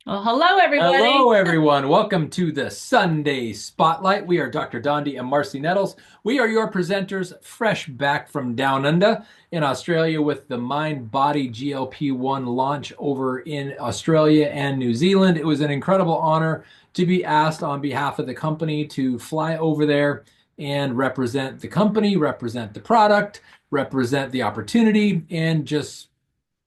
Well, hello, Hello, everybody. everyone. Welcome to the Sunday Spotlight. We are Dr. Dondi and Marcy Nettles. We are your presenters, fresh back from down under in Australia with the Mind Body GLP-1 launch over in Australia and New Zealand. It was an incredible honor to be asked on behalf of the company to fly over there and represent the company, represent the product, represent the opportunity, and just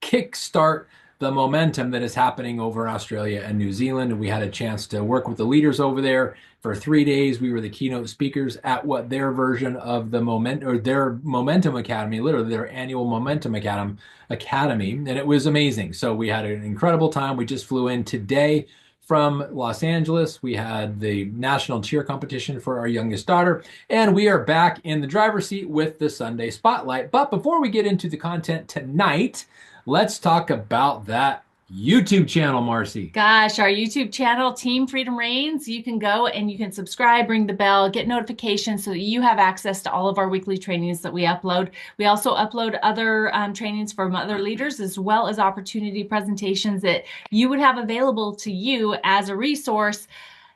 kickstart the momentum that is happening over in Australia and New Zealand. We had a chance to work with the leaders over there for 3 days. We were the keynote speakers at what their version of the their Momentum Academy, literally their annual Momentum Academy, and it was amazing. So we had an incredible time. We just flew in today from Los Angeles. We had the national cheer competition for our youngest daughter, and we are back in the driver's seat with the Sunday Spotlight. But before we get into the content tonight, let's talk about that YouTube channel, Marcy. Gosh, our YouTube channel, Team Freedom Reigns, you can go and you can subscribe, ring the bell, get notifications so that you have access to all of our weekly trainings that we upload. We also upload other trainings from other leaders, as well as opportunity presentations that you would have available to you as a resource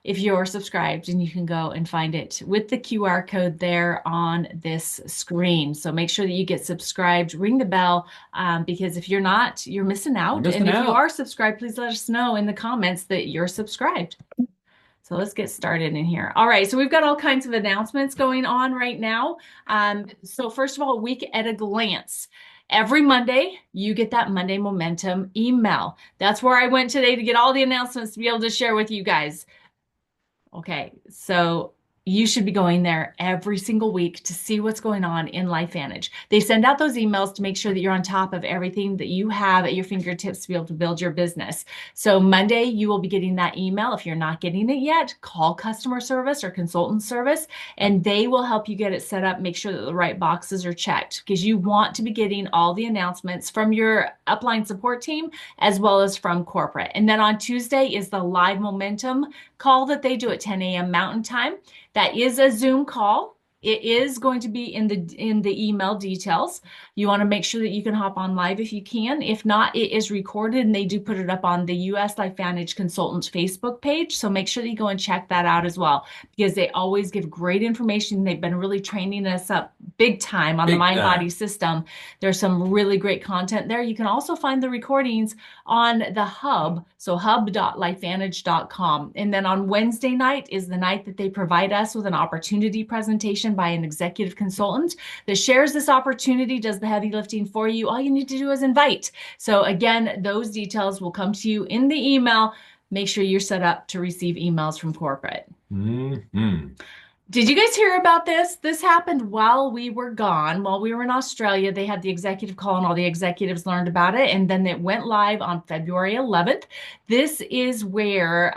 if you're subscribed, and you can go and find it with the QR code there on this screen. So make sure that you get subscribed, ring the bell, because if you're not, you're missing You're out. missing And if you out. are subscribed, please let us know in the comments that you're subscribed. So let's get started in here. All right, so we've got all kinds of announcements going on right now. So first of all, week at a glance. Every Monday, you get that Monday Momentum email. That's where I went today to get all the announcements to be able to share with you guys. Okay, so you should be going there every single week to see what's going on in LifeVantage. They send out those emails to make sure that you're on top of everything that you have at your fingertips to be able to build your business. So Monday, you will be getting that email. If you're not getting it yet, call customer service or consultant service, and they will help you get it set up, make sure that the right boxes are checked, because you want to be getting all the announcements from your upline support team as well as from corporate. And then on Tuesday is the live momentum call that they do at 10 a.m. Mountain Time. That is a Zoom call. It is going to be in the email details. You want to make sure that you can hop on live if you can. If not, it is recorded, and they do put it up on the US LifeVantage Consultants Facebook page. So make sure that you go and check that out as well, because they always give great information. They've been really training us up big time on the Big mind body time. system. There's some really great content there. You can also find the recordings on the hub, so hub.lifevantage.com. And then on Wednesday night is the night that they provide us with an opportunity presentation by an executive consultant that shares this opportunity, does the heavy lifting for you. All you need to do is invite. So again, those details will come to you in the email. Make sure you're set up to receive emails from corporate. Hmm. Did you guys hear about this? This happened while we were gone, while we were in Australia. They had the executive call and all the executives learned about it. And then it went live on February 11th. This is where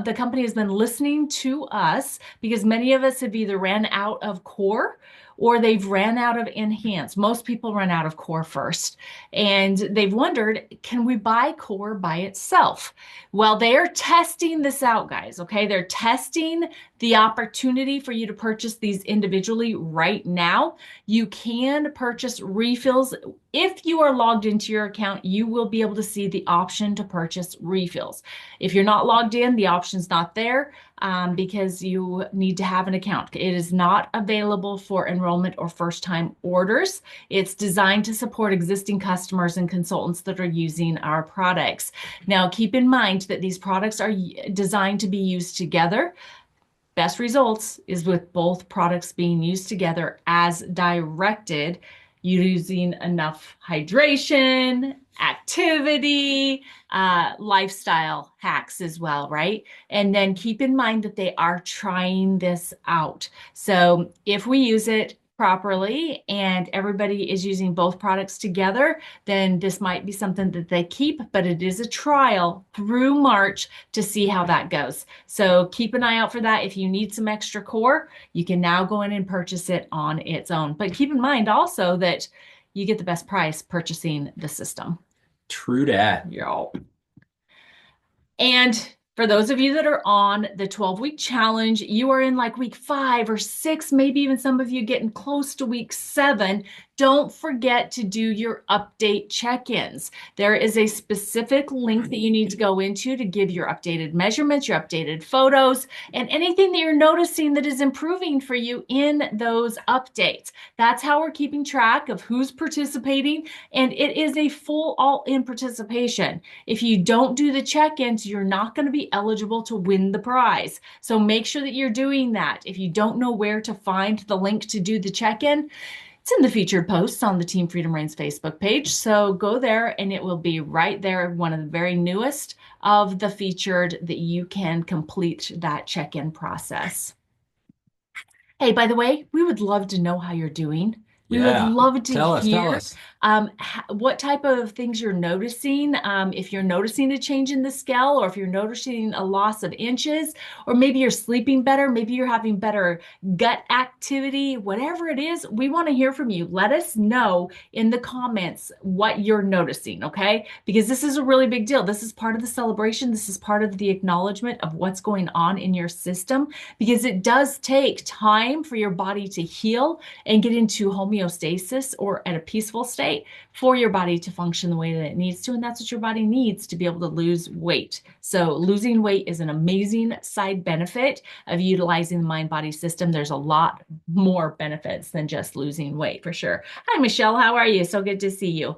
the company has been listening to us, because many of us have either ran out of core or they've ran out of enhance. Most people run out of core first. And they've wondered, can we buy core by itself? Well, they are testing this out, guys. Okay. They're testing the opportunity for you to purchase these individually right now. You can purchase refills. If you are logged into your account, you will be able to see the option to purchase refills. If you're not logged in, the option's not there, because you need to have an account. It is not available for enrollment or first-time orders. It's designed to support existing customers and consultants that are using our products. Now, keep in mind that these products are designed to be used together. Best results is with both products being used together as directed, using enough hydration, activity, lifestyle hacks as well, right? And then keep in mind that they are trying this out. So if we use it properly and everybody is using both products together, then this might be something that they keep, but it is a trial through March to see how that goes. So keep an eye out for that. If you need some extra core, you can now go in and purchase it on its own. But keep in mind also that you get the best price purchasing the system. True that. Yeah. And for those of you that are on the 12-week challenge, you are in like week 5 or 6, maybe even some of you getting close to week 7. Don't forget to do your update check-ins. There is a specific link that you need to go into to give your updated measurements, your updated photos, and anything that you're noticing that is improving for you in those updates. That's how we're keeping track of who's participating, and it is a full all-in participation. If you don't do the check-ins, you're not going to be eligible to win the prize. So make sure that you're doing that. If you don't know where to find the link to do the check-in, it's in the featured posts on the Team Freedom Reigns Facebook page. So go there and it will be right there, one of the very newest of the featured that you can complete that check-in process. Hey, by the way, we would love to know how you're doing. We would Yeah. love to Tell us, tell hear us. what type of things you're noticing. If you're noticing a change in the scale, or if you're noticing a loss of inches, or maybe you're sleeping better, maybe you're having better gut activity, whatever it is, we want to hear from you. Let us know in the comments what you're noticing, okay? Because this is a really big deal. This is part of the celebration. This is part of the acknowledgement of what's going on in your system, because it does take time for your body to heal and get into homeostasis, or at a peaceful state, for your body to function the way that it needs to. And that's what your body needs to be able to lose weight. So losing weight is an amazing side benefit of utilizing the mind body system. There's a lot more benefits than just losing weight, for sure. Hi, Michelle. How are you? So good to see you.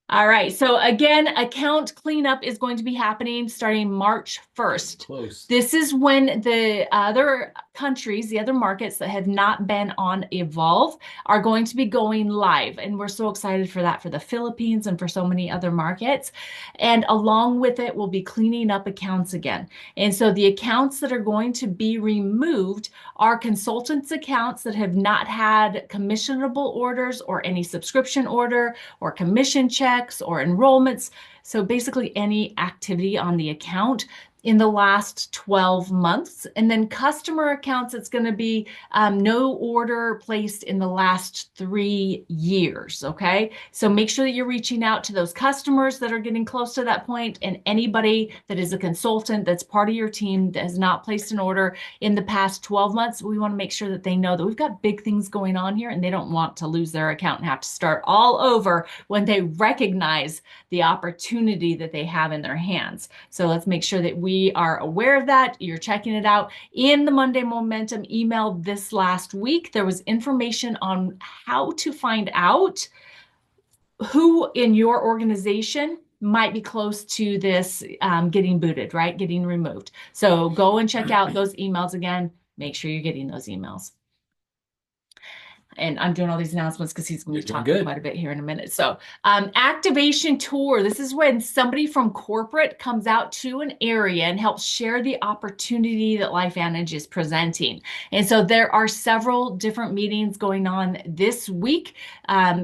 All right. So again, account cleanup is going to be happening starting March 1st. Close. This is when the other countries, the other markets that have not been on Evolve, are going to be going live. And we're so excited for that, for the Philippines and for so many other markets. And along with it, we'll be cleaning up accounts again. And so the accounts that are going to be removed are consultants' accounts that have not had commissionable orders or any subscription order or commission checks or enrollments. So basically any activity on the account in the last 12 months. And then customer accounts, it's going to be no order placed in the last 3 years. Okay. So make sure that you're reaching out to those customers that are getting close to that point, and anybody that is a consultant that's part of your team that has not placed an order in the past 12 months. We want to make sure that they know that we've got big things going on here, and they don't want to lose their account and have to start all over when they recognize the opportunity that they have in their hands. So let's make sure that we are aware of that. You're checking it out. In the Monday Momentum email this last week, there was information on how to find out who in your organization might be close to this getting booted, right? Getting removed. So go and check out those emails again. Make sure you're getting those emails. And I'm doing all these announcements because he's going to be talking quite a bit here in a minute. So activation tour. This is when somebody from corporate comes out to an area and helps share the opportunity that LifeVantage is presenting. And so there are several different meetings going on this week.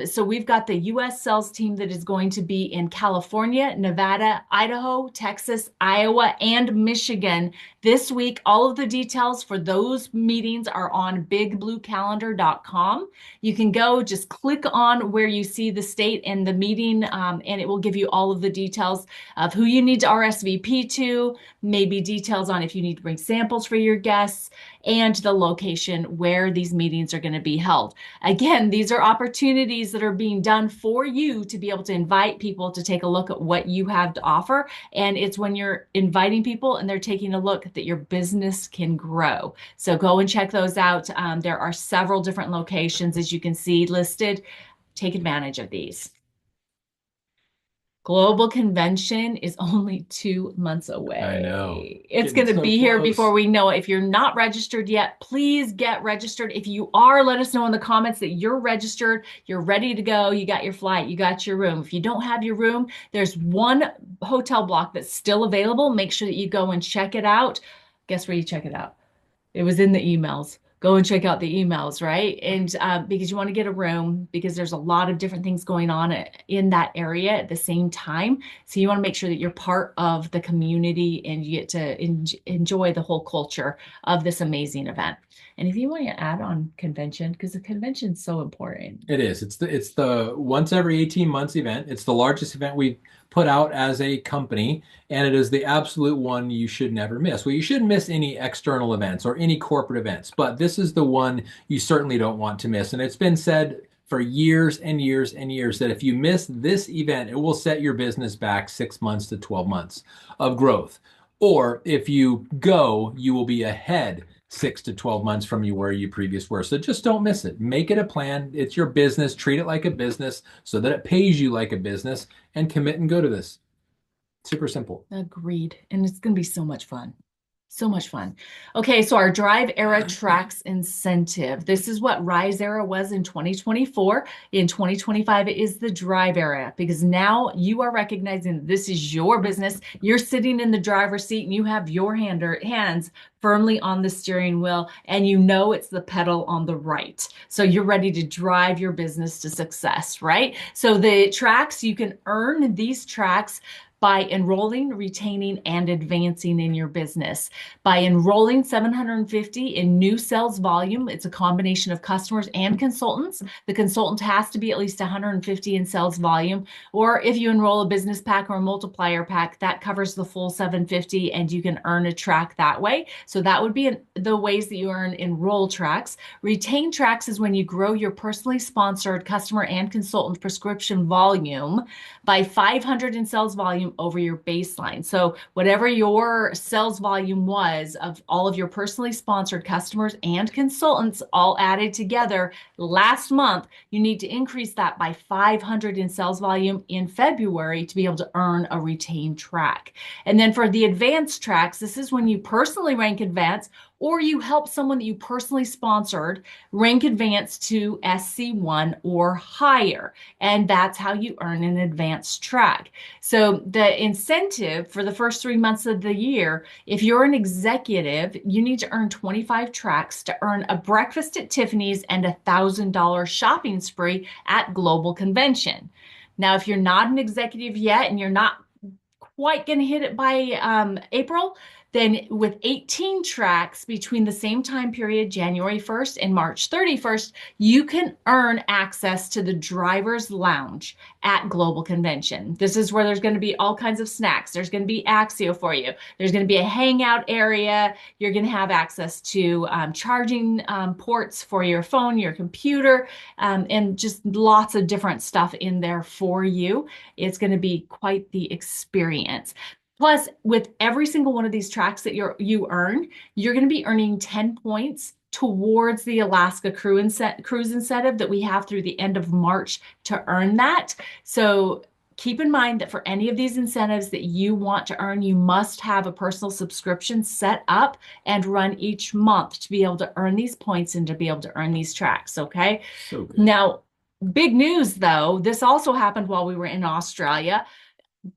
So we've got the U.S. sales team that is going to be in California, Nevada, Idaho, Texas, Iowa, and Michigan this week. All of the details for those meetings are on bigbluecalendar.com. You can go, just click on where you see the state and the meeting, and it will give you all of the details of who you need to RSVP to, maybe details on if you need to bring samples for your guests, and the location where these meetings are going to be held. Again, these are opportunities that are being done for you to be able to invite people to take a look at what you have to offer. And it's when you're inviting people and they're taking a look that your business can grow. So go and check those out. There are several different locations, as you can see listed. Take advantage of these. Global convention is only 2 months away. I know. It's going to be here before we know it. If you're not registered yet, please get registered. If you are, let us know in the comments that you're registered, you're ready to go, you got your flight, you got your room. If you don't have your room, there's one hotel block that's still available. Make sure that you go and check it out. Guess where you check it out? It was in the emails. Go and check out the emails, right? And because you want to get a room, because there's a lot of different things going on in that area at the same time. So you want to make sure that you're part of the community and you get to enjoy the whole culture of this amazing event. And if you want to add on convention, because the convention is so important. It is. It's the once every 18 months event. It's the largest event we put out as a company, and it is the absolute one you should never miss. Well, you shouldn't miss any external events or any corporate events, but this is the one you certainly don't want to miss. And it's been said for years and years and years that if you miss this event, it will set your business back 6 months to 12 months of growth. Or if you go, you will be ahead 6 to 12 months from you where you previous were. So just don't miss it. Make it a plan. It's your business. Treat it like a business so that it pays you like a business and commit and go to this. Super simple. Agreed. And it's going to be so much fun. So much fun. Okay, so our Drive Era Tracks incentive. This is what Rise Era was in 2024. In 2025, it is the Drive Era because now you are recognizing this is your business. You're sitting in the driver's seat and you have your hands firmly on the steering wheel and you know it's the pedal on the right. So you're ready to drive your business to success, right? So the tracks, you can earn these tracks by enrolling, retaining, and advancing in your business. By enrolling 750 in new sales volume, it's a combination of customers and consultants. The consultant has to be at least 150 in sales volume, or if you enroll a business pack or a multiplier pack, that covers the full 750 and you can earn a track that way. So that would be the ways that you earn enroll tracks. Retain tracks is when you grow your personally sponsored customer and consultant prescription volume by 500 in sales volume over your baseline. So whatever your sales volume was of all of your personally sponsored customers and consultants all added together last month, you need to increase that by 500 in sales volume in February to be able to earn a retained track. And then for the advanced tracks, this is when you personally rank advanced or you help someone that you personally sponsored rank advanced to SC1 or higher. And that's how you earn an advanced track. So the incentive for the first 3 months of the year, if you're an executive, you need to earn 25 tracks to earn a breakfast at Tiffany's and $1,000 shopping spree at Global Convention. Now, if you're not an executive yet and you're not quite going to hit it by April, then with 18 tracks between the same time period, January 1st and March 31st, you can earn access to the driver's lounge at Global Convention. This is where there's going to be all kinds of snacks. There's going to be Axio for you. There's going to be a hangout area. You're going to have access to charging ports for your phone, your computer, and just lots of different stuff in there for you. It's going to be quite the experience. Plus, with every single one of these tracks that you earn, you're going to be earning 10 points towards the Alaska cruise incentive that we have through the end of March to earn that. So keep in mind that for any of these incentives that you want to earn, you must have a personal subscription set up and run each month to be able to earn these points and to be able to earn these tracks. Okay. So good. Now, big news though, this also happened while we were in Australia.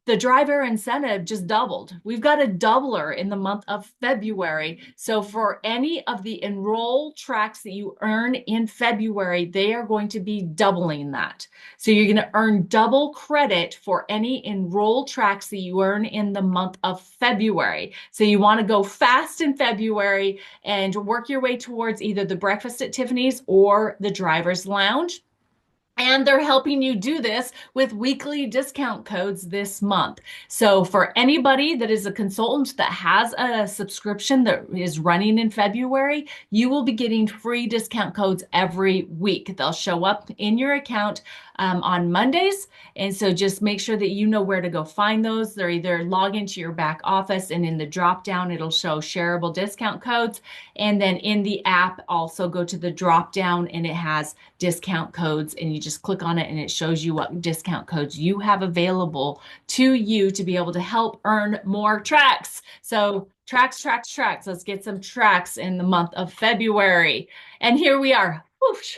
The driver incentive just doubled. We've got a doubler in the month of February. So for any of the enroll tracks that you earn in February, they are going to be doubling that. So you're going to earn double credit for any enroll tracks that you earn in the month of February. So you want to go fast in February and work your way towards either the breakfast at Tiffany's or the driver's lounge. And they're helping you do this with weekly discount codes this month. So for anybody that is a consultant that has a subscription that is running in February, you will be getting free discount codes every week. They'll show up in your account on Mondays. And so just make sure that you know where to go find those. They're either log into your back office and in the drop down, it'll show shareable discount codes. And then in the app, also go to the drop down and it has discount codes and you just click on it and it shows you what discount codes you have available to you to be able to help earn more tracks. So tracks. Let's get some tracks in the month of February. And here we are. Whoosh.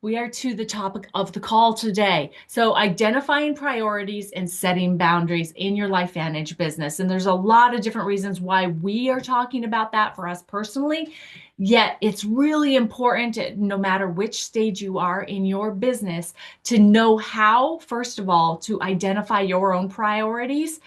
We are to the topic of the call today. So identifying priorities and setting boundaries in your LifeVantage business. And there's a lot of different reasons why we are talking about that for us personally. Yet it's really important, no matter which stage you are in your business, to know how, first of all, to identify your own priorities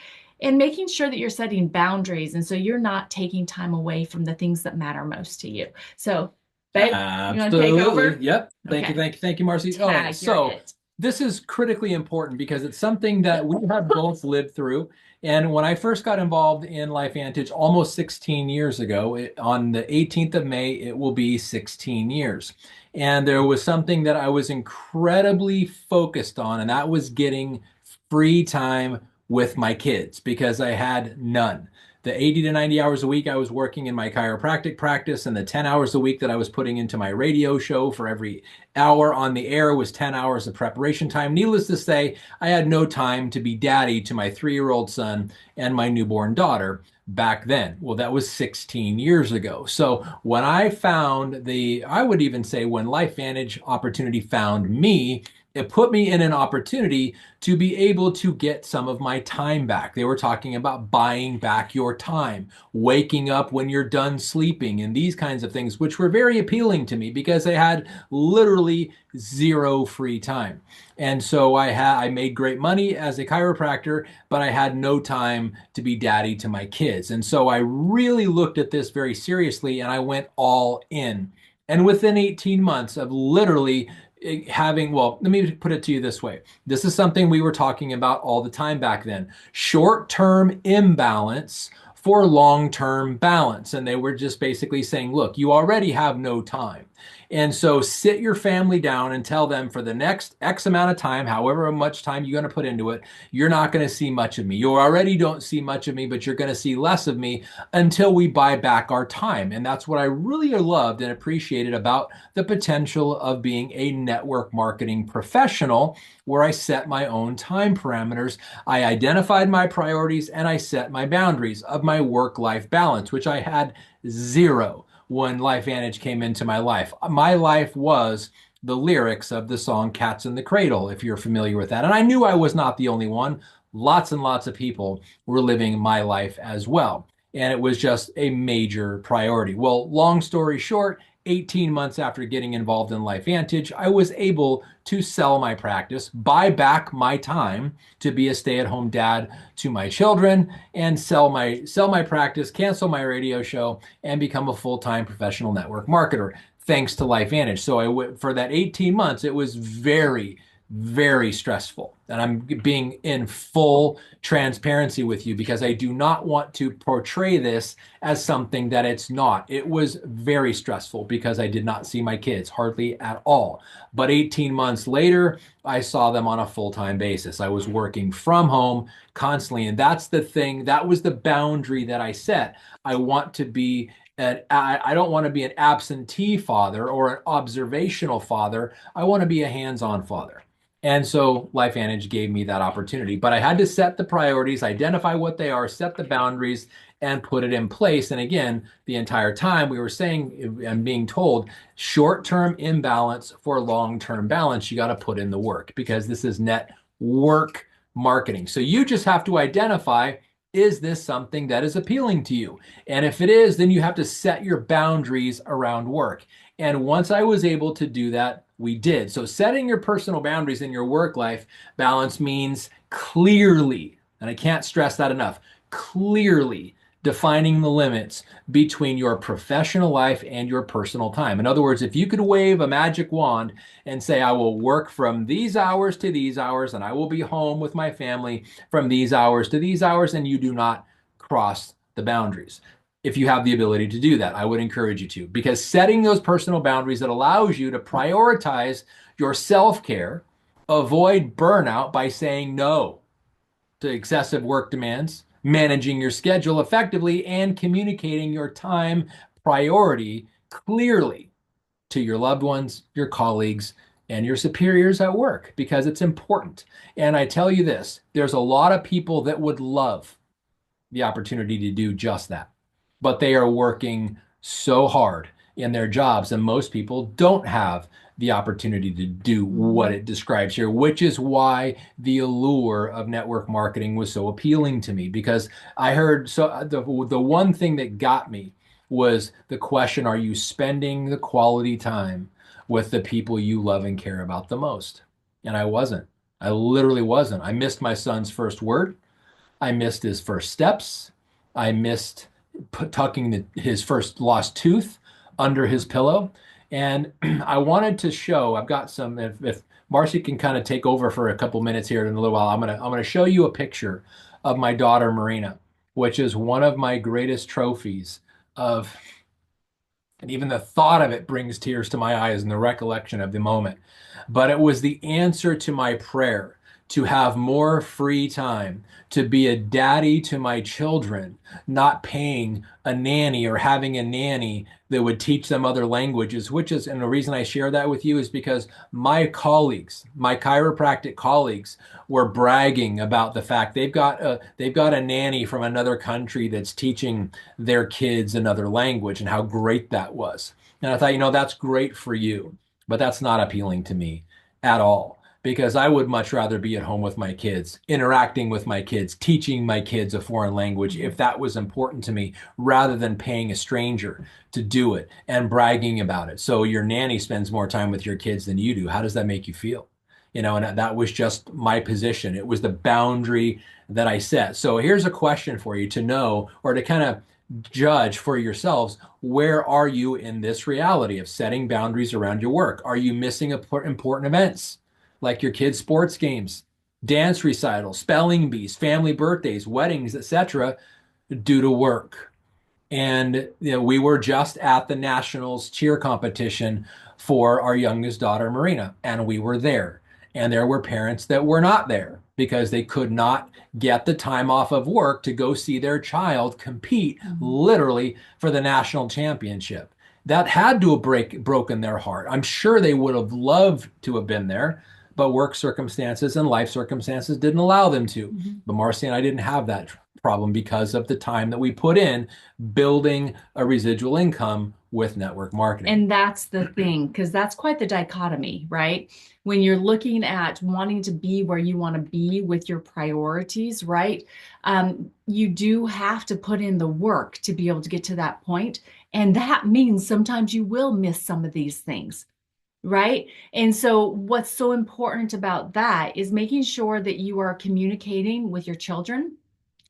and making sure that you're setting boundaries. And so you're not taking time away from the things that matter most to you. So babe, you want to take over? Yep. Okay. Thank you, Marcy. Tag, So this is critically important because it's something that we have both lived through. And when I first got involved in LifeVantage almost 16 years ago, on the 18th of May, it will be 16 years. And there was something that I was incredibly focused on, and that was getting free time with my kids because I had none. The 80 to 90 hours a week I was working in my chiropractic practice, and the 10 hours a week that I was putting into my radio show for every hour on the air was 10 hours of preparation time. Needless to say, I had no time to be daddy to my 3-year-old son and my newborn daughter back then. Well, that was 16 years ago. So when I found I would even say when LifeVantage opportunity found me, it put me in an opportunity to be able to get some of my time back. They were talking about buying back your time, waking up when you're done sleeping, and these kinds of things, which were very appealing to me because I had literally zero free time. And so I made great money as a chiropractor, but I had no time to be daddy to my kids. And so I really looked at this very seriously and I went all in. And within 18 months of literally having, well, let me put it to you this way. This is something we were talking about all the time back then. Short-term imbalance for long-term balance. And they were just basically saying, look, you already have no time. And so sit your family down and tell them for the next X amount of time, however much time you're going to put into it, you're not going to see much of me. You already don't see much of me, but you're going to see less of me until we buy back our time. And that's what I really loved and appreciated about the potential of being a network marketing professional, where I set my own time parameters. I identified my priorities and I set my boundaries of my work-life balance, which I had zero when LifeVantage came into my life. My life was the lyrics of the song Cats in the Cradle, if you're familiar with that. And I knew I was not the only one. Lots and lots of people were living my life as well. And it was just a major priority. Well, long story short, 18 months after getting involved in LifeVantage, I was able to sell my practice, buy back my time to be a stay-at-home dad to my children, and sell my practice, cancel my radio show, and become a full-time professional network marketer thanks to LifeVantage. So for that 18 months, it was very, very stressful. And I'm being in full transparency with you because I do not want to portray this as something that it's not. It was very stressful because I did not see my kids hardly at all. But 18 months later, I saw them on a full-time basis. I was working from home constantly. And that's the thing, that was the boundary that I set. I want to be I don't want to be an absentee father or an observational father. I want to be a hands-on father. And so LifeVantage gave me that opportunity. But I had to set the priorities, identify what they are, set the boundaries, and put it in place. And again, the entire time we were saying and being told short-term imbalance for long-term balance, you got to put in the work because this is network marketing. So you just have to identify, is this something that is appealing to you? And if it is, then you have to set your boundaries around work. And once I was able to do that, we did. So setting your personal boundaries in your work life balance means clearly, and I can't stress that enough, clearly defining the limits between your professional life and your personal time. In other words, if you could wave a magic wand and say, I will work from these hours to these hours, and I will be home with my family from these hours to these hours, and you do not cross the boundaries. If you have the ability to do that, I would encourage you to, because setting those personal boundaries that allows you to prioritize your self-care, avoid burnout by saying no to excessive work demands, managing your schedule effectively, and communicating your time priority clearly to your loved ones, your colleagues, and your superiors at work, because it's important. And I tell you this, there's a lot of people that would love the opportunity to do just that, but they are working so hard in their jobs, and most people don't have the opportunity to do what it describes here, which is why the allure of network marketing was so appealing to me. Because I heard, so the one thing that got me was the question, are you spending the quality time with the people you love and care about the most? And I wasn't. I literally wasn't. I missed my son's first word. I missed his first steps. I missed tucking his first lost tooth under his pillow. And I wanted to show, I've got some, if Marcy can kind of take over for a couple minutes here in a little while, I'm gonna show you a picture of my daughter Marina, which is one of my greatest trophies of And even the thought of it brings tears to my eyes in the recollection of the moment. But it was the answer to my prayer to have more free time, to be a daddy to my children, not paying a nanny or having a nanny that would teach them other languages, which is, and the reason I share that with you is because my colleagues, my chiropractic colleagues, were bragging about the fact they've got a nanny from another country that's teaching their kids another language and how great that was. And I thought, that's great for you, but that's not appealing to me at all because I would much rather be at home with my kids, interacting with my kids, teaching my kids a foreign language if that was important to me, rather than paying a stranger to do it and bragging about it. So your nanny spends more time with your kids than you do. How does that make you feel? And that was just my position. It was the boundary that I set. So here's a question for you to know or to kind of judge for yourselves. Where are you in this reality of setting boundaries around your work? Are you missing important events like your kids' sports games, dance recitals, spelling bees, family birthdays, weddings, etc., due to work? And we were just at the nationals cheer competition for our youngest daughter, Marina, and we were there. And there were parents that were not there because they could not get the time off of work to go see their child compete literally for the national championship. That had to have broken their heart. I'm sure they would have loved to have been there, but work circumstances and life circumstances didn't allow them to. Mhm. But Marcy and I didn't have that problem because of the time that we put in building a residual income with network marketing. And that's the thing, because that's quite the dichotomy, right? When you're looking at wanting to be where you want to be with your priorities, right? You do have to put in the work to be able to get to that point. And that means sometimes you will miss some of these things, right? And so, what's so important about that is making sure that you are communicating with your children,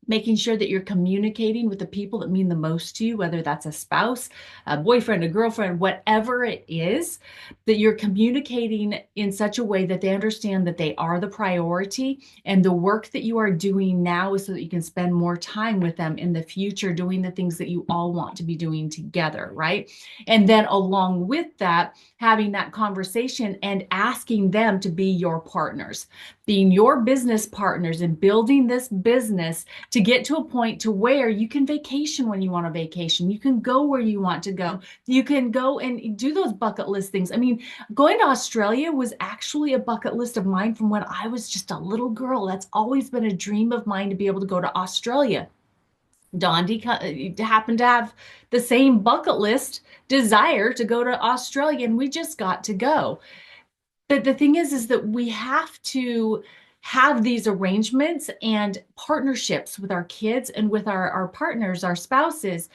making sure that you're communicating with the people that mean the most to you, whether that's a spouse, a boyfriend, a girlfriend, whatever it is, that you're communicating in such a way that they understand that they are the priority. And the work that you are doing now is so that you can spend more time with them in the future, doing the things that you all want to be doing together, right? And then along with that, having that conversation and asking them to be your partners, being your business partners and building this business to get to a point to where you can vacation when you want a vacation. You can go where you want to go. You can go and do those bucket list things. I mean, going to Australia was actually a bucket list of mine from when I was just a little girl. That's always been a dream of mine to be able to go to Australia. Dondi happened to have the same bucket list desire to go to Australia, and we just got to go. But the thing is that we have to have these arrangements and partnerships with our kids and with our partners, our spouses,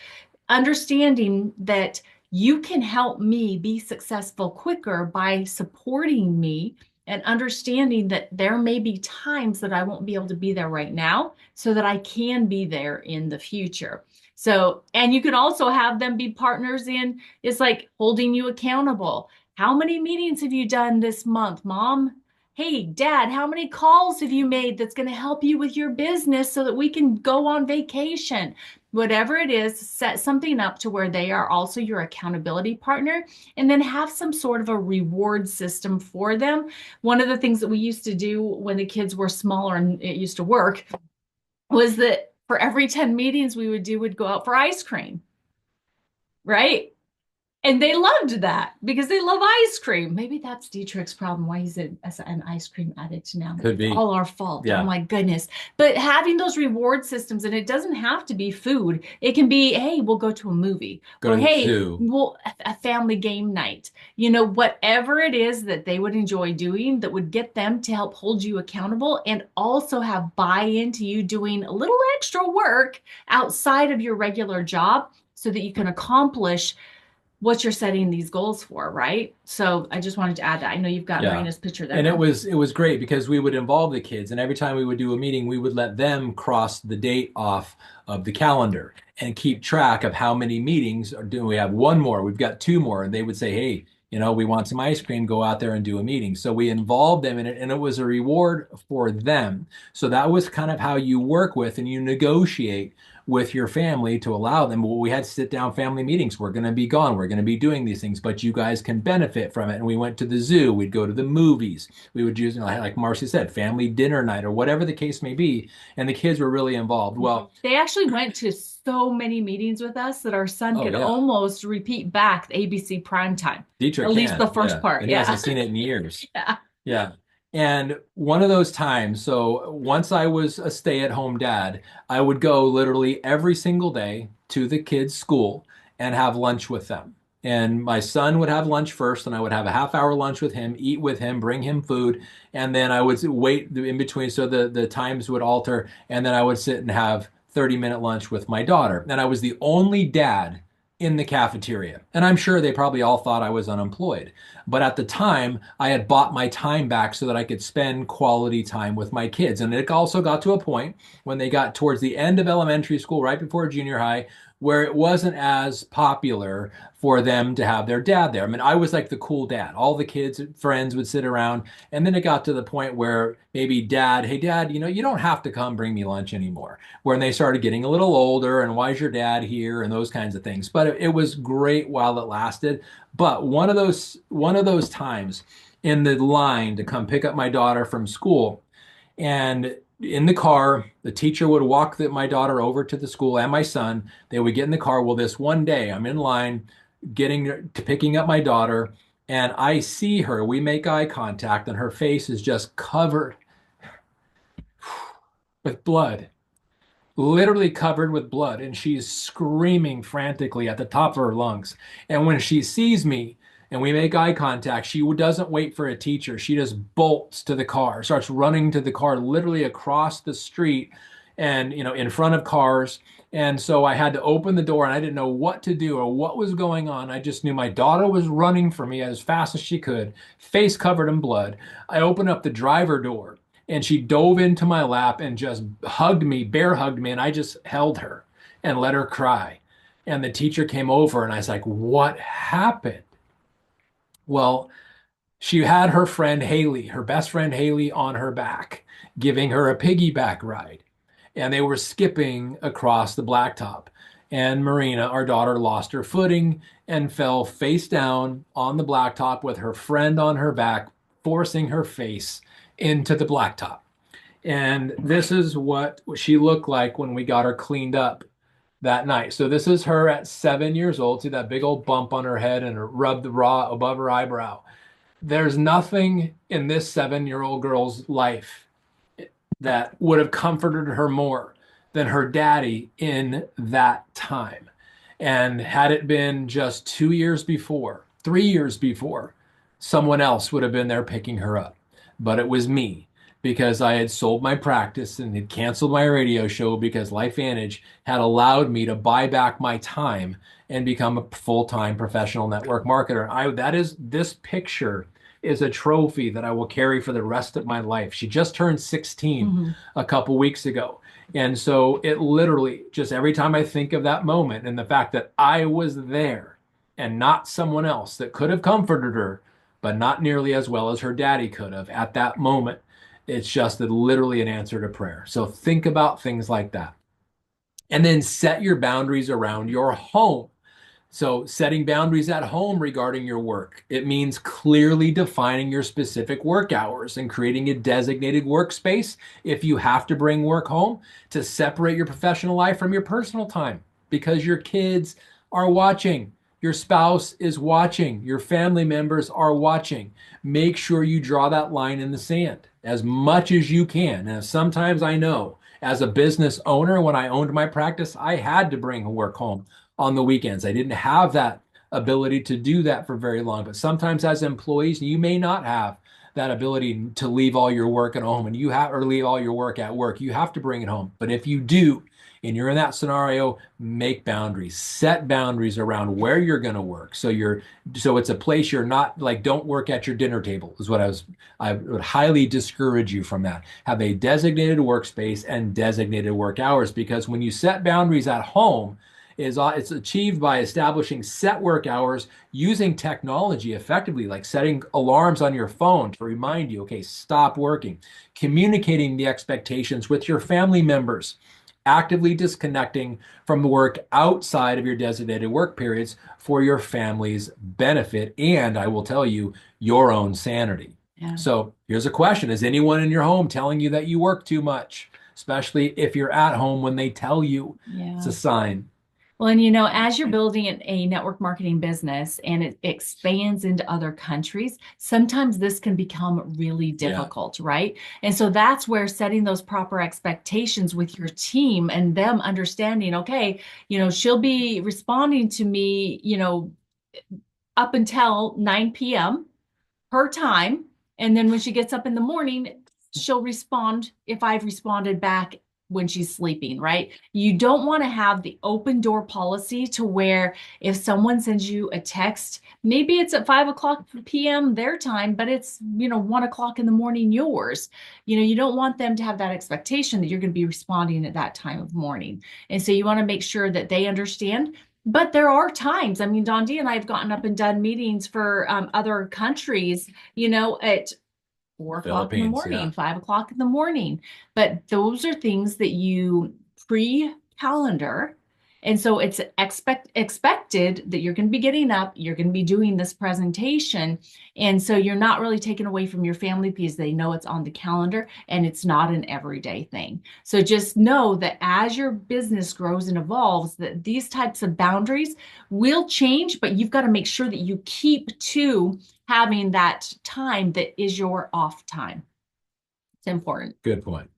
understanding that you can help me be successful quicker by supporting me and understanding that there may be times that I won't be able to be there right now so that I can be there in the future. So, and you can also have them be partners in, it's like holding you accountable. How many meetings have you done this month, mom? Hey, dad, how many calls have you made that's going to help you with your business so that we can go on vacation? Whatever it is, set something up to where they are also your accountability partner, and then have some sort of a reward system for them. One of the things that we used to do when the kids were smaller and it used to work was that for every 10 meetings would go out for ice cream, right? And they loved that because they love ice cream. Maybe that's Dietrich's problem, why he's an ice cream addict now. Could It's be. all our fault. Oh Yeah. my goodness. But having those reward systems, and it doesn't have to be food. It can be, hey, we'll go to a movie, Go or to the hey, zoo. we'll a family game night. Whatever it is that they would enjoy doing that would get them to help hold you accountable and also have buy-in to you doing a little extra work outside of your regular job so that you can accomplish what you're setting these goals for, right? So I just wanted to add that. I know you've got Yeah. Marina's picture there And it now. was it was great because we would involve the kids, and every time we would do a meeting, we would let them cross the date off of the calendar and keep track of how many meetings are doing. We have one more, we've got two more, and they would say, "Hey, we want some ice cream, go out there and do a meeting." So we involved them in it, and it was a reward for them. So that was kind of how you work with and you negotiate with your family to allow them. Well, we had sit down family meetings. We're going to be gone. We're going to be doing these things, but you guys can benefit from it. And we went to the zoo. We'd go to the movies. We would use, like Marcy said, family dinner night or whatever the case may be. And the kids were really involved. Well, They actually went to so many meetings with us that our son oh could yeah, almost repeat back the ABC prime time, Dietrich at least the can. first Yeah. part. And he Yeah. hasn't seen it in years. Yeah. Yeah. And one of those times, so once I was a stay-at-home dad, I would go literally every single day to the kids' school and have lunch with them. And my son would have lunch first, and I would have a half-hour lunch with him, eat with him, bring him food, and then I would wait in between so the times would alter, and then I would sit and have 30-minute lunch with my daughter. And I was the only dad in the cafeteria. And I'm sure they probably all thought I was unemployed. But at the time, I had bought my time back so that I could spend quality time with my kids. And it also got to a point when they got towards the end of elementary school, right before junior high, where it wasn't as popular for them to have their dad there. I mean, I was like the cool dad. All the kids, friends would sit around. And then it got to the point where maybe dad, hey, dad, you don't have to come bring me lunch anymore. When they started getting a little older and why is your dad here and those kinds of things. But it was great while it lasted. But one of those times in the line to come pick up my daughter from school, and in the car, the teacher would walk my daughter over to the school and my son. They would get in the car. Well, this one day I'm in line getting to picking up my daughter, and I see her. We make eye contact, and her face is just covered with blood, literally covered with blood, and she's screaming frantically at the top of her lungs. And when she sees me and we make eye contact, she doesn't wait for a teacher. She just bolts to the car, starts running to the car, literally across the street and, in front of cars. And so I had to open the door and I didn't know what to do or what was going on. I just knew my daughter was running for me as fast as she could, face covered in blood. I opened up the driver door and she dove into my lap and just hugged me, bear hugged me, and I just held her and let her cry. And the teacher came over and I was like, what happened? Well, she had her friend Haley, her best friend Haley, on her back, giving her a piggyback ride. And they were skipping across the blacktop. And Marina, our daughter, lost her footing and fell face down on the blacktop with her friend on her back, forcing her face into the blacktop. And this is what she looked like when we got her cleaned up that night. So this is her at 7 years old. See that big old bump on her head and rubbed the raw above her eyebrow. There's nothing in this 7-year-old girl's life that would have comforted her more than her daddy in that time. And had it been just 2 years before, 3 years before, someone else would have been there picking her up. But it was me because I had sold my practice and had canceled my radio show because LifeVantage had allowed me to buy back my time and become a full-time professional network marketer. This picture is a trophy that I will carry for the rest of my life. She just turned 16 a couple weeks ago. And so it literally, just every time I think of that moment and the fact that I was there and not someone else that could have comforted her, but not nearly as well as her daddy could have at that moment, it's just literally an answer to prayer. So think about things like that. And then set your boundaries around your home. So setting boundaries at home regarding your work, it means clearly defining your specific work hours and creating a designated workspace if you have to bring work home to separate your professional life from your personal time because your kids are watching. Your spouse is watching. Your family members are watching. Make sure you draw that line in the sand as much as you can. And sometimes I know as a business owner, when I owned my practice, I had to bring work home on the weekends. I didn't have that ability to do that for very long. But sometimes as employees, you may not have that ability to leave all your work at home or leave all your work at work. You have to bring it home. But if you do, and you're in that scenario, make boundaries, set boundaries around where you're going to work. So it's a place you're not like, don't work at your dinner table is what I would highly discourage you from that. Have a designated workspace and designated work hours, because when you set boundaries at home, it's achieved by establishing set work hours using technology effectively, like setting alarms on your phone to remind you, okay, stop working, communicating the expectations with your family members actively disconnecting from the work outside of your designated work periods for your family's benefit. And I will tell you, your own sanity. Yeah. So here's a question. Is anyone in your home telling you that you work too much? Especially if you're at home when they tell you, it's Yeah. a sign. Well, and as you're building a network marketing business and it expands into other countries, sometimes this can become really Yeah, difficult, right? And so that's where setting those proper expectations with your team and them understanding, okay, she'll be responding to me, up until 9 p.m. her time. And then when she gets up in the morning, she'll respond if I've responded back when she's sleeping, right? You don't want to have the open door policy to where if someone sends you a text, maybe it's at 5 o'clock p.m. their time, but it's, 1 o'clock in the morning yours. You don't want them to have that expectation that you're going to be responding at that time of morning. And so you want to make sure that they understand. But there are times, I mean, Dondi and I have gotten up and done meetings for other countries, at 4 o'clock in the Philippines. morning, Yeah. 5 o'clock in the morning. But those are things that you pre-calendar. And so it's expected that you're going to be getting up, you're going to be doing this presentation. And so you're not really taken away from your family because they know it's on the calendar and it's not an everyday thing. So just know that as your business grows and evolves, that these types of boundaries will change, but you've got to make sure that you keep to having that time that is your off time. It's important. Good point.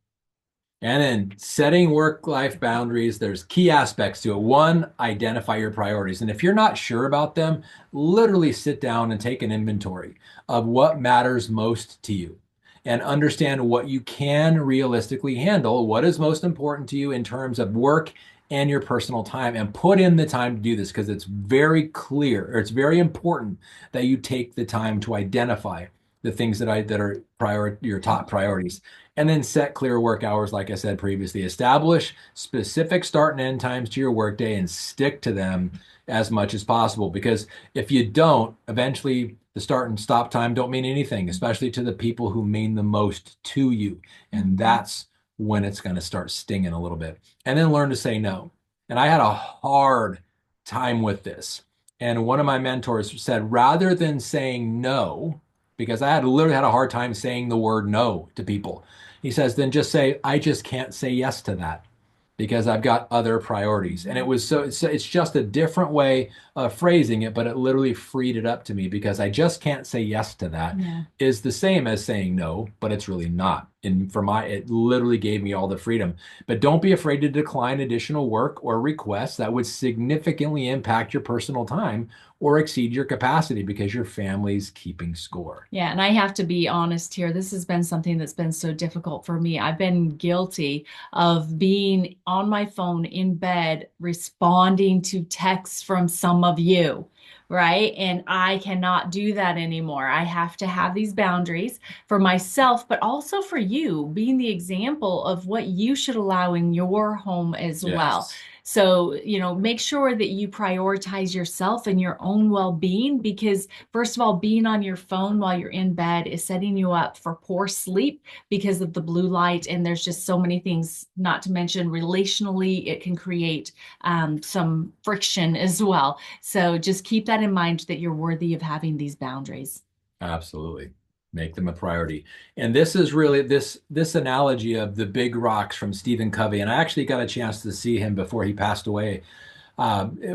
And then setting work-life boundaries, there's key aspects to it. One, identify your priorities. And if you're not sure about them, literally sit down and take an inventory of what matters most to you and understand what you can realistically handle, what is most important to you in terms of work and your personal time, and put in the time to do this because it's very clear, or it's very important that you take the time to identify the things that are your top priorities, and then set clear work hours, like I said previously. Establish specific start and end times to your workday and stick to them as much as possible. Because if you don't, eventually the start and stop time don't mean anything, especially to the people who mean the most to you. And that's when it's going to start stinging a little bit. And then learn to say no. And I had a hard time with this. And one of my mentors said, rather than saying no, because I had literally had a hard time saying the word no to people. He says, then just say, I just can't say yes to that because I've got other priorities. And it was it's just a different way of phrasing it, but it literally freed it up to me because I just can't say yes to that Yeah. is the same as saying no, but it's really not. And it literally gave me all the freedom. But don't be afraid to decline additional work or requests that would significantly impact your personal time or exceed your capacity because your family's keeping score. Yeah, and I have to be honest here. This has been something that's been so difficult for me. I've been guilty of being on my phone in bed, responding to texts from some of you, right? And I cannot do that anymore. I have to have these boundaries for myself, but also for you, being the example of what you should allow in your home as well. Yes. So, make sure that you prioritize yourself and your own well-being because first of all, being on your phone while you're in bed is setting you up for poor sleep because of the blue light. And there's just so many things, not to mention relationally, it can create some friction as well. So just keep that in mind that you're worthy of having these boundaries. Absolutely. Make them a priority. And this is really this analogy of the big rocks from Stephen Covey. And I actually got a chance to see him before he passed away.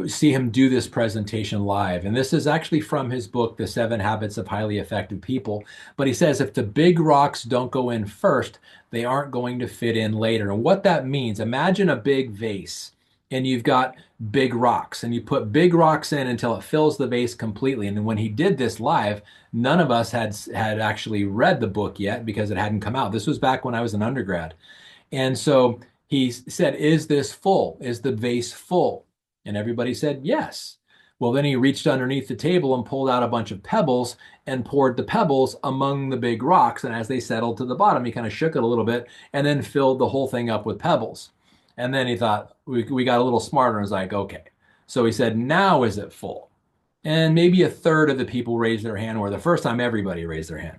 See him do this presentation live. And this is actually from his book, The 7 Habits of Highly Effective People. But he says if the big rocks don't go in first, they aren't going to fit in later. And what that means, imagine a big vase and you've got big rocks and you put big rocks in until it fills the vase completely. And when he did this live, none of us had actually read the book yet because it hadn't come out. This was back when I was an undergrad. And so he said, is this full? Is the vase full? And everybody said, yes. Well, then he reached underneath the table and pulled out a bunch of pebbles and poured the pebbles among the big rocks. And as they settled to the bottom, he kind of shook it a little bit and then filled the whole thing up with pebbles. And then he thought, we got a little smarter and was like, okay. So he said, now is it full? And maybe a third of the people raised their hand, where the first time everybody raised their hand.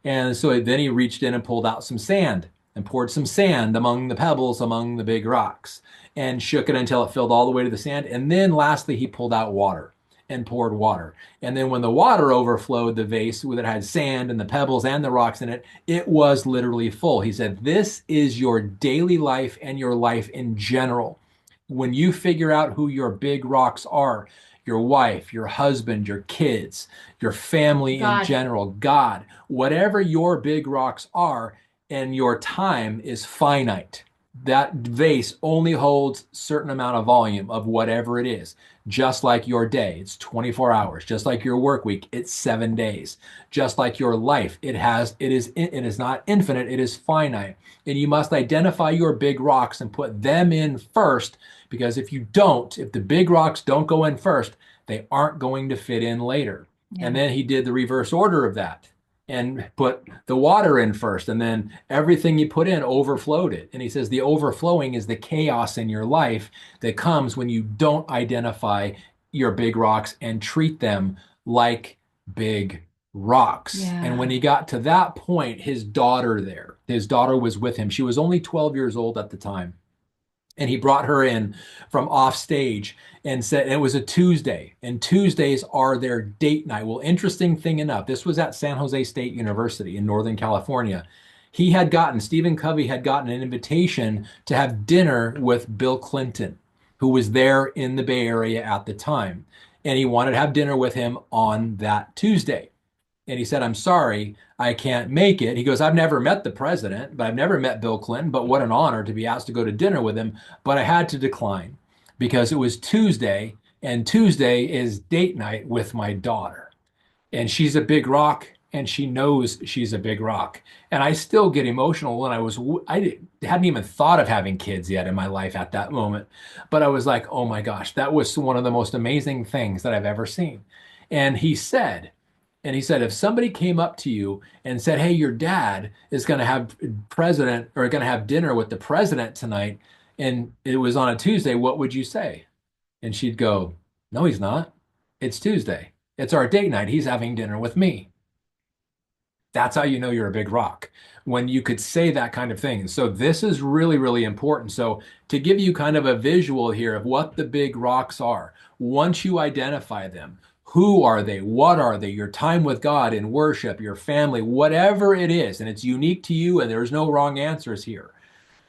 And so then he reached in and pulled out some sand and poured some sand among the pebbles, among the big rocks, and shook it until it filled all the way to the sand. And then lastly, he pulled out water and poured water. And then when the water overflowed the vase that had sand and the pebbles and the rocks in it, it was literally full. He said, this is your daily life and your life in general. When you figure out who your big rocks are, your wife, your husband, your kids, your family in God. general, God, whatever your big rocks are, and your time is finite. That vase only holds a certain amount of volume of whatever it is. Just like your day, it's 24 hours. Just like your work week, it's 7 days. Just like your life, it is not infinite, it is finite. And you must identify your big rocks and put them in first, because if you don't, if the big rocks don't go in first, they aren't going to fit in later. Yeah. And then he did the reverse order of that and put the water in first, and then everything you put in overflowed it. And he says the overflowing is the chaos in your life that comes when you don't identify your big rocks and treat them like big rocks. And when Yeah. he got to that point, his daughter was with him. She was only 12 years old at the time. And he brought her in from off stage and said, and it was a Tuesday, and Tuesdays are their date night. Well, interesting thing enough, this was at San Jose State University in Northern California. Stephen Covey had gotten an invitation to have dinner with Bill Clinton, who was there in the Bay Area at the time. And he wanted to have dinner with him on that Tuesday. And he said, I'm sorry, I can't make it. He goes, I've never met the president, but I've never met Bill Clinton, but what an honor to be asked to go to dinner with him. But I had to decline because it was Tuesday, and Tuesday is date night with my daughter. And she's a big rock, and she knows she's a big rock. And I still get emotional when I hadn't even thought of having kids yet in my life at that moment. But I was like, oh my gosh, that was one of the most amazing things that I've ever seen. And he said, if somebody came up to you and said, hey, your dad is going to have president or going to have dinner with the president tonight, and it was on a Tuesday, what would you say? And she'd go, no, he's not. It's Tuesday. It's our date night. He's having dinner with me. That's how you know you're a big rock, when you could say that kind of thing. So this is really, really important. So to give you kind of a visual here of what the big rocks are, once you identify them, who are they? What are they? Your time with God in worship, your family, whatever it is, and it's unique to you, and there's no wrong answers here.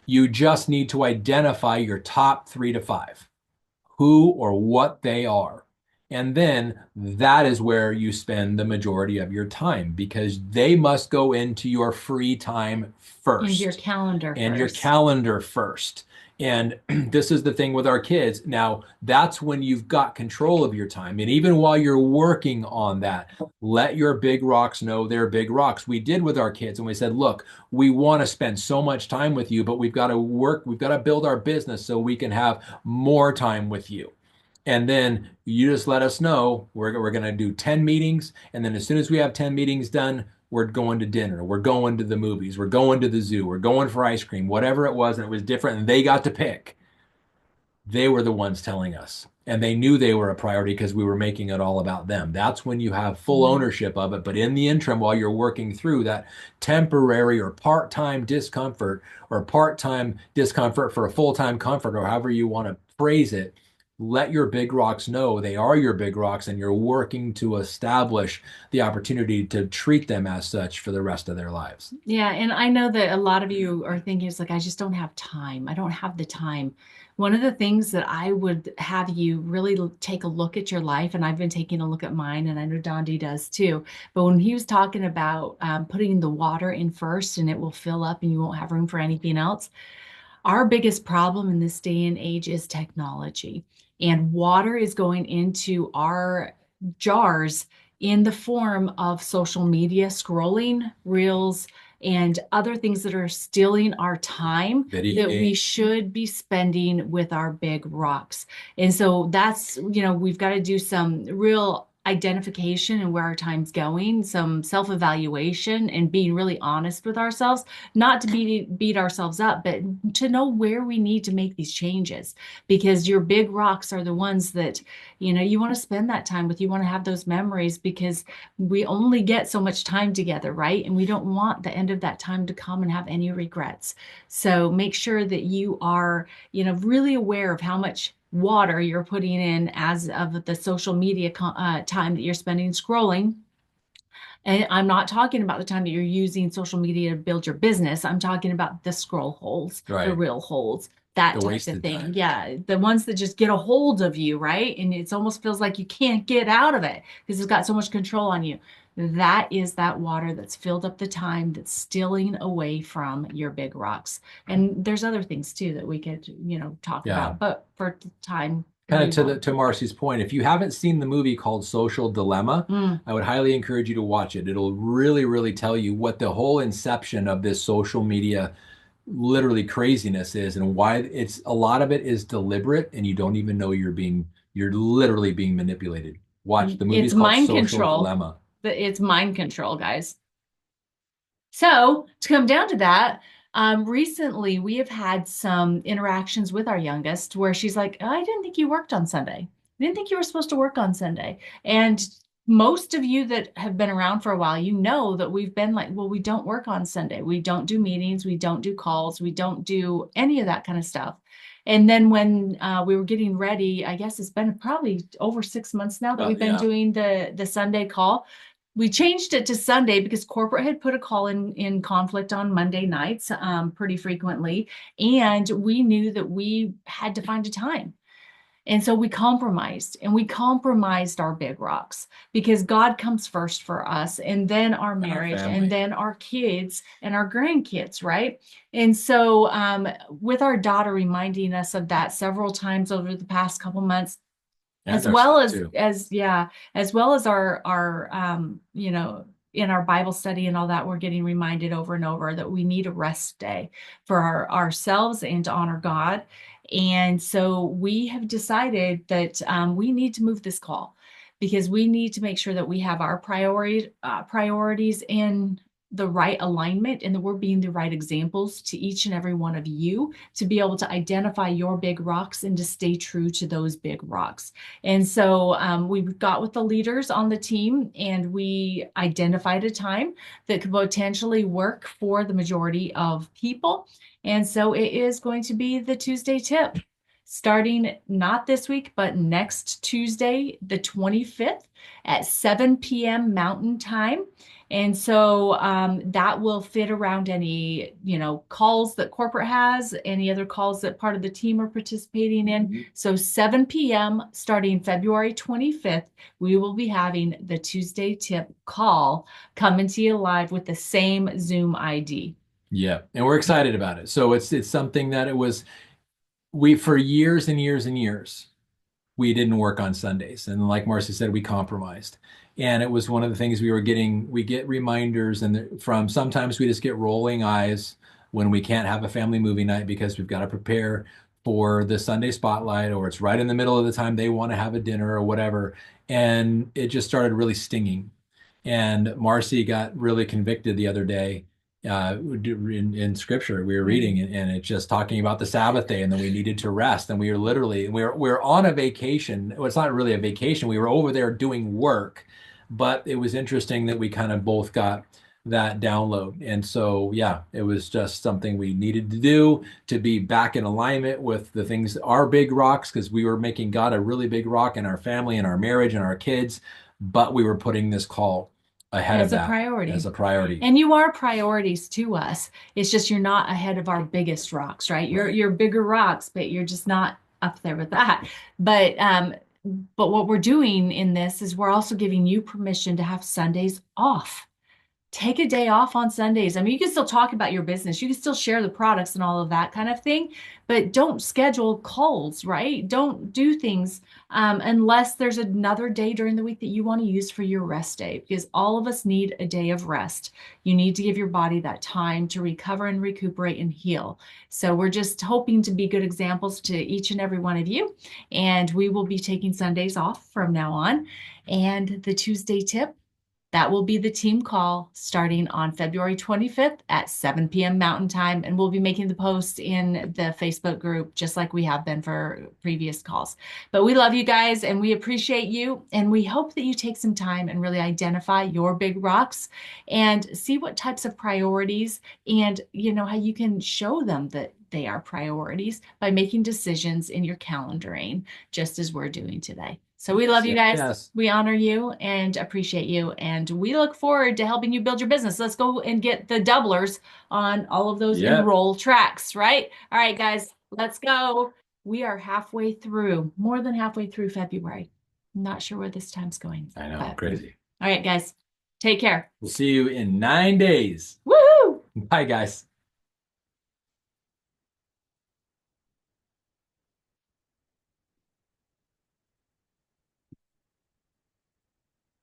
You just need to identify your top 3 to 5, who or what they are. And then that is where you spend the majority of your time, because they must go into your free time And your first calendar and your first. calendar first. And this is the thing with our kids. Now, that's when you've got control of your time. And even while you're working on that, let your big rocks know they're big rocks. We did with our kids, and we said, look, we want to spend so much time with you, but we've got to work, we've got to build our business so we can have more time with you. And then you just let us know. We're going to do 10 meetings. And then as soon as we have 10 meetings done, we're going to dinner. We're going to the movies. We're going to the zoo. We're going for ice cream, whatever it was. And it was different. And they got to pick. They were the ones telling us. And they knew they were a priority because we were making it all about them. That's when you have full Mhm. ownership of it. But in the interim, while you're working through that temporary or part-time discomfort, or part-time discomfort for a full-time comfort, or however you want to phrase it, let your big rocks know they are your big rocks, and you're working to establish the opportunity to treat them as such for the rest of their lives. Yeah, and I know that a lot of you are thinking it's like, I just don't have time. I don't have the time. One of the things that I would have you really take a look at your life, and I've been taking a look at mine, and I know Dondi does too. But when he was talking about putting the water in first and it will fill up and you won't have room for anything else, our biggest problem in this day and age is technology. And water is going into our jars in the form of social media, scrolling, reels, and other things that are stealing our time Video that we game. should be spending with our big rocks. And so that's, we've got to do some real identification and where our time's going, some self-evaluation and being really honest with ourselves, not to beat ourselves up, but to know where we need to make these changes. Because your big rocks are the ones that, you want to spend that time with, you want to have those memories because we only get so much time together, right? And we don't want the end of that time to come and have any regrets. So make sure that you are, really aware of how much water you're putting in as of the social media time that you're spending scrolling. And I'm not talking about the time that you're using social media to build your business. I'm talking about the scroll holes, the Right. real holes, that The type of wasted thing. time. Yeah, the ones that just get a hold of you, right? And it almost feels like you can't get out of it because it's got so much control on you. That is that water that's filled up the time that's stealing away from your big rocks. And there's other things too that we could, talk Yeah. about, but for time, Kind of we to the won't. to Marcy's point, if you haven't seen the movie called Social Dilemma, Mm. I would highly encourage you to watch it. It'll really, really tell you what the whole inception of this social media literally craziness is and why it's a lot of it is deliberate and you don't even know you're literally being manipulated. Watch the movie It's is called mind Social control. Dilemma. It's mind control, guys. So, to come down to that, recently we have had some interactions with our youngest where she's like, "Oh, I didn't think you worked on Sunday. I didn't think you were supposed to work on Sunday." And most of you that have been around for a while, you know that we've been like, well, we don't work on Sunday. We don't do meetings. We don't do calls. We don't do any of that kind of stuff. And then when we were getting ready, I guess it's been probably over 6 months now that we've been Yeah. doing the Sunday call. We changed it to Sunday because corporate had put a call in conflict on Monday nights pretty frequently, and we knew that we had to find a time. And so we compromised and we compromised our big rocks because God comes first for us and then our And our marriage and family. then our kids and our grandkids, right? And so with our daughter reminding us of that several times over the past couple months, And as our well son as too. yeah, as well as our in our Bible study and all that, we're getting reminded over and over that we need a rest day for ourselves and to honor God. And so we have decided that we need to move this call because we need to make sure that we have our priorities in the right alignment and that we're being the right examples to each and every one of you to be able to identify your big rocks and to stay true to those big rocks. And so we got with the leaders on the team and we identified a time that could potentially work for the majority of people. And so it is going to be the Tuesday tip, starting not this week, but next Tuesday, the 25th at 7 p.m. Mountain Time. And so that will fit around any, calls that corporate has, any other calls that part of the team are participating in. So 7 p.m. starting February 25th, we will be having the Tuesday tip call coming to you live with the same Zoom ID. Yeah. And we're excited about it. So it's something that it was we for years and years and years we didn't work on Sundays. And like Marcy said, we compromised. And it was one of the things we get reminders from sometimes we just get rolling eyes when we can't have a family movie night because we've got to prepare for the Sunday spotlight or it's right in the middle of the time they want to have a dinner or whatever. And it just started really stinging. And Marcy got really convicted the other day in scripture we were reading and it's just talking about the Sabbath day and then we needed to rest and we were on a vacation. Well, it's not really a vacation. We were over there doing work, but it was interesting that we kind of both got that download. And so, yeah, it was just something we needed to do to be back in alignment with the things, our big rocks, because we were making God a really big rock in our family and our marriage and our kids, but we were putting this call ahead of As a that as priority. a priority. And you are priorities to us. It's just you're not ahead of our biggest rocks, right? You're Right. you're bigger rocks, but you're just not up there with that. But what we're doing in this is we're also giving you permission to have Sundays off. take a day off on Sundays. I mean, you can still talk about your business, you can still share the products and all of that kind of thing, but don't schedule calls, right? Don't do things unless there's another day during the week that you want to use for your rest day, because all of us need a day of rest. You need to give your body that time to recover and recuperate and heal. So we're just hoping to be good examples to each and every one of you. And we will be taking Sundays off from now on. And the Tuesday tip, that will be the team call starting on February 25th at 7 p.m. Mountain Time. And we'll be making the posts in the Facebook group, just like we have been for previous calls. But we love you guys and we appreciate you. And we hope that you take some time and really identify your big rocks and see what types of priorities and, how you can show them that they are priorities by making decisions in your calendaring, just as we're doing today. So we love Yes, you yes, guys. yes. We honor you and appreciate you. And we look forward to helping you build your business. Let's go and get the doublers on all of those Yep. enroll tracks, right? All right, guys, let's go. We are halfway through, more than halfway through February. I'm not sure where this time's going, I know, but crazy. all right, guys, take care. We'll see you in 9 days. Woohoo! Bye, guys.